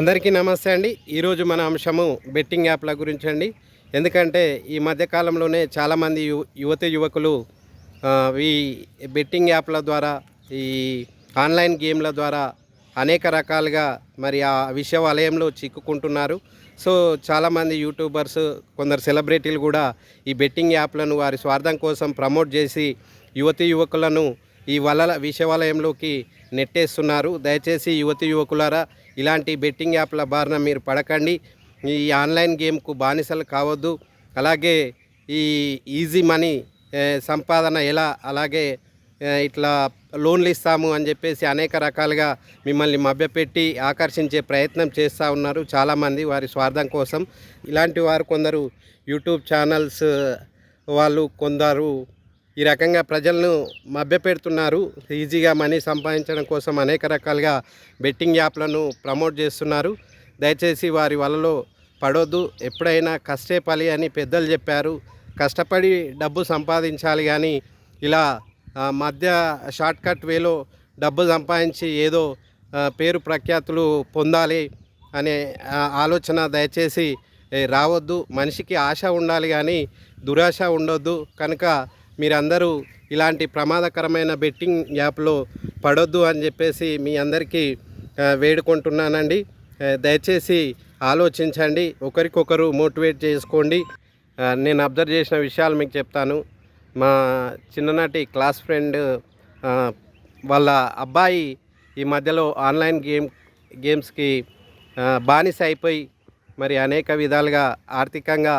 అందరికీ నమస్తే అండి. ఈరోజు మన అంశము బెట్టింగ్ యాప్ల గురించి అండి. ఎందుకంటే ఈ మధ్యకాలంలోనే చాలామంది యువకులు ఈ బెట్టింగ్ యాప్ల ద్వారా, ఈ ఆన్లైన్ గేమ్ల ద్వారా అనేక రకాలుగా మరి ఆ విషయ వలయంలో చిక్కుకుంటున్నారు. సో చాలామంది యూట్యూబర్స్, కొందరు సెలబ్రిటీలు కూడా ఈ బెట్టింగ్ యాప్లను వారి స్వార్థం కోసం ప్రమోట్ చేసి యువకులను ఈ విషయ వలయంలోకి నెట్టేస్తున్నారు. దయచేసి యువకులారా, ఇలాంటి బెట్టింగ్ యాప్ల బారిన మీరు పడకండి. ఈ ఆన్లైన్ గేమ్కు బానిసలు కావద్దు. అలాగే ఈ ఈజీ మనీ సంపాదన ఎలా, అలాగే ఇట్లా లోన్లు ఇస్తాము అని చెప్పేసి అనేక రకాలుగా మిమ్మల్ని మభ్యపెట్టి ఆకర్షించే ప్రయత్నం చేస్తూ ఉన్నారు చాలామంది వారి స్వార్థం కోసం. ఇలాంటి వారు కొందరు యూట్యూబ్ ఛానల్స్ వాళ్ళు కొందరు ఈ రకంగా ప్రజలను మభ్యపెడుతున్నారు. ఈజీగా మనీ సంపాదించడం కోసం అనేక రకాలుగా బెట్టింగ్ యాప్లను ప్రమోట్ చేస్తున్నారు. దయచేసి వారి వలలో పడొద్దు. ఎప్పుడైనా కష్టే పని అని పెద్దలు చెప్పారు. కష్టపడి డబ్బు సంపాదించాలి, కానీ ఇలా మధ్య షార్ట్కట్ వేలో డబ్బు సంపాదించి ఏదో పేరు ప్రఖ్యాతులు పొందాలి అనే ఆలోచన దయచేసి రావద్దు. మనిషికి ఆశ ఉండాలి కానీ దురాశ ఉండొద్దు. కనుక మీరందరూ ఇలాంటి ప్రమాదకరమైన బెట్టింగ్ యాప్లో పడొద్దు అని చెప్పేసి మీ అందరికీ వేడుకుంటున్నానండి. దయచేసి ఆలోచించండి, ఒకరికొకరు మోటివేట్ చేసుకోండి. నేను అబ్జర్వ్ చేసిన విషయాలు మీకు చెప్తాను. మా చిన్ననాటి క్లాస్ ఫ్రెండ్ వాళ్ళ అబ్బాయి ఈ మధ్యలో ఆన్లైన్ గేమ్స్కి బానిస అయిపోయి మరి అనేక విధాలుగా ఆర్థికంగా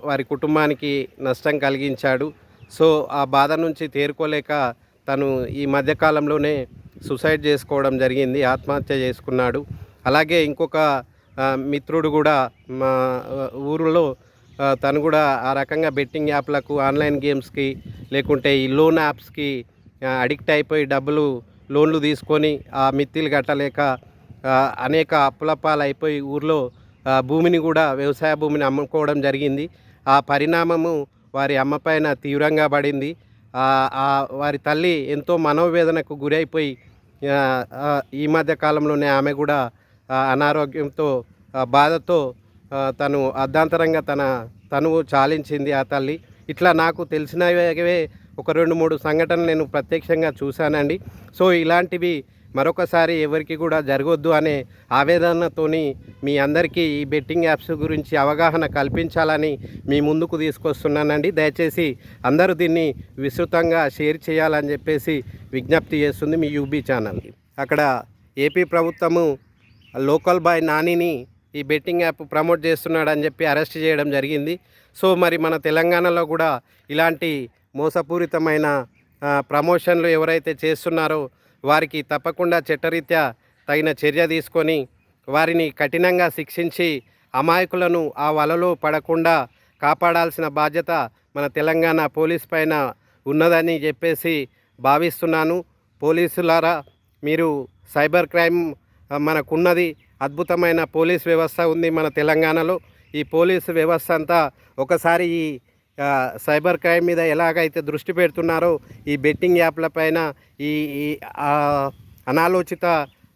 వారి కుటుంబానికి నష్టం కలిగించాడు. సో ఆ బాధ నుంచి తేరుకోలేక తను ఈ మధ్యకాలంలోనే సూసైడ్ చేసుకోవడం జరిగింది, ఆత్మహత్య చేసుకున్నాడు. అలాగే ఇంకొక మిత్రుడు కూడా మా ఊరిలో తను కూడా ఆ రకంగా బెట్టింగ్ యాప్లకు, ఆన్లైన్ గేమ్స్కి, లేకుంటే ఈ లోన్ యాప్స్కి అడిక్ట్ అయిపోయి లోన్లు తీసుకొని ఆ మిత్తిలు కట్టలేక అనేక అప్పులపాలు అయిపోయి ఊర్లో భూమిని కూడా, వ్యవసాయ భూమిని అమ్ముకోవడం జరిగింది. ఆ పరిణామము వారి అమ్మ పైన తీవ్రంగా పడింది. వారి తల్లి ఎంతో మనోవేదనకు గురైపోయి ఈ మధ్య కాలంలోనే ఆమె కూడా అనారోగ్యంతో, బాధతో తను అర్ధాంతరంగా తనువు చాలించింది ఆ తల్లి. ఇట్లా నాకు తెలిసినవే ఒక 2-3 సంఘటనలు నేను ప్రత్యక్షంగా చూశానండి. సో ఇలాంటివి మరొకసారి ఎవరికి కూడా జరగొద్దు అనే ఆవేదనతోని మీ అందరికీ ఈ బెట్టింగ్ యాప్స్ గురించి అవగాహన కల్పించాలని మీ ముందుకు తీసుకొస్తున్నానండి. దయచేసి అందరూ దీన్ని విస్తృతంగా షేర్ చేయాలని చెప్పేసి విజ్ఞప్తి చేస్తుంది మీ యూబీ ఛానల్. అక్కడ ఏపీ ప్రభుత్వము లోకల్ బాయ్ నానిని ఈ బెట్టింగ్ యాప్ ప్రమోట్ చేస్తున్నాడని చెప్పి అరెస్ట్ చేయడం జరిగింది. సో మరి మన తెలంగాణలో కూడా ఇలాంటి మోసపూరితమైన ప్రమోషన్లు ఎవరైతే చేస్తున్నారో వారికి తప్పకుండా చట్టరీత్యా తగిన చర్య తీసుకొని వారిని కఠినంగా శిక్షించి అమాయకులను ఆ వలలో పడకుండా కాపాడాల్సిన బాధ్యత మన తెలంగాణ పోలీస్ పైన ఉన్నదని చెప్పేసి భావిస్తున్నాను. పోలీసులారా, మీరు సైబర్ క్రైమ్ మనకున్నది, అద్భుతమైన పోలీస్ వ్యవస్థ ఉంది మన తెలంగాణలో. ఈ పోలీసు వ్యవస్థ అంతా ఒకసారి ఈ సైబర్ క్రైమ్ మీద ఎలాగైతే దృష్టి పెడుతున్నారో ఈ బెట్టింగ్ యాప్ల పైన, ఈ అనాలోచిత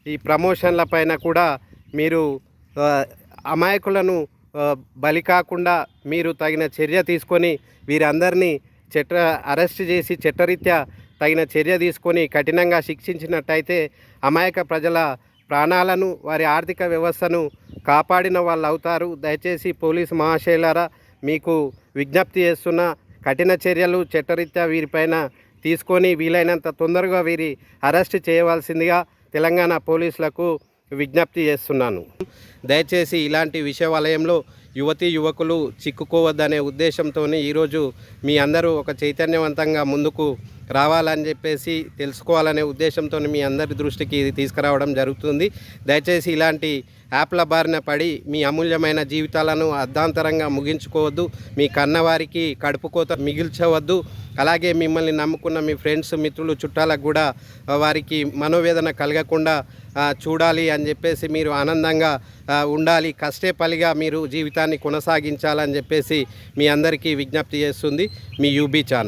ఈ ప్రమోషన్ల పైన కూడా మీరు అమాయకులను బలి కాకుండా మీరు తగిన చర్య తీసుకొని వీరందరినీ అరెస్ట్ చేసి చట్టరీత్యా తగిన చర్య తీసుకొని కఠినంగా శిక్షించినట్టయితే అమాయక ప్రజల ప్రాణాలను, వారి ఆర్థిక వ్యవస్థను కాపాడిన వాళ్ళు అవుతారు. దయచేసి పోలీసు మహాశయులారా, మీకు విజ్ఞప్తి చేస్తున్న కఠిన చర్యలు చట్టరీత్యా వీరిపైన తీసుకొని వీలైనంత తొందరగా వీరి అరెస్ట్ చేయవలసిందిగా తెలంగాణ పోలీసులకు విజ్ఞప్తి చేస్తున్నాను. దయచేసి ఇలాంటి విషయ వలయంలో యువకులు చిక్కుకోవద్దనే ఉద్దేశంతో ఈరోజు మీ అందరూ ఒక చైతన్యవంతంగా ముందుకు రావాలని చెప్పేసి, తెలుసుకోవాలనే ఉద్దేశంతో మీ అందరి దృష్టికి ఇది తీసుకురావడం జరుగుతుంది. దయచేసి ఇలాంటి యాప్ల బారిన పడి మీ అమూల్యమైన జీవితాలను అర్ధాంతరంగా ముగించుకోవద్దు. మీ కన్నవారికి కడుపు కోత మిగిల్చవద్దు. అలాగే మిమ్మల్ని నమ్ముకున్న మీ ఫ్రెండ్స్, మిత్రులు, చుట్టాలకు కూడా వారికి మనోవేదన కలగకుండా చూడాలి అని చెప్పేసి, మీరు ఆనందంగా ఉండాలి, కష్టే పలిగా మీరు జీవితాన్ని కొనసాగించాలని చెప్పేసి మీ అందరికీ విజ్ఞప్తి చేస్తుంది మీ యూబీ ఛానల్.